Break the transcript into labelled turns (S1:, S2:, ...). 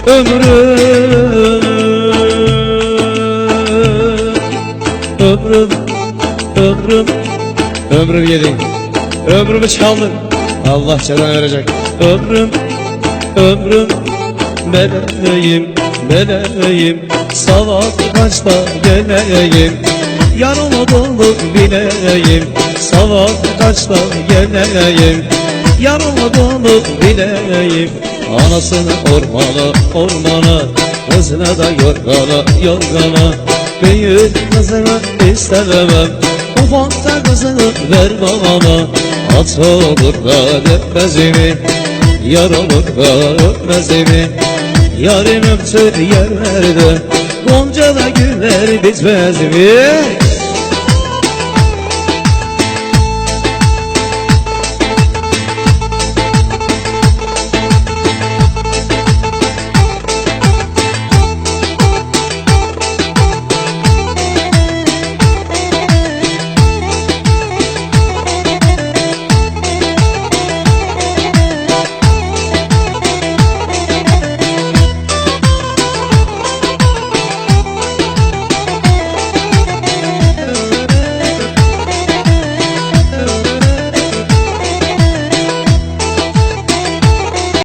S1: ömrüm, ömrüm, ömrüm, ömrüm yedin, ömrümü çaldın, Allah cezanı verecek. Ömrüm, ömrüm, meleğim, meleğim, sabah kaçta geleyim, yarıma dolu bileyim, sabah kaçta geleyim, yarıma dolu bileyim. Anasını ormana, ormana, kızına da yorgana, yorgana, büyük kızını istemem, ufakta kızını ver bana. At olur da öpmez mi, yar olur da öpmez mi? Yarın öptü yerlerde, gonca da güller bitmez mi?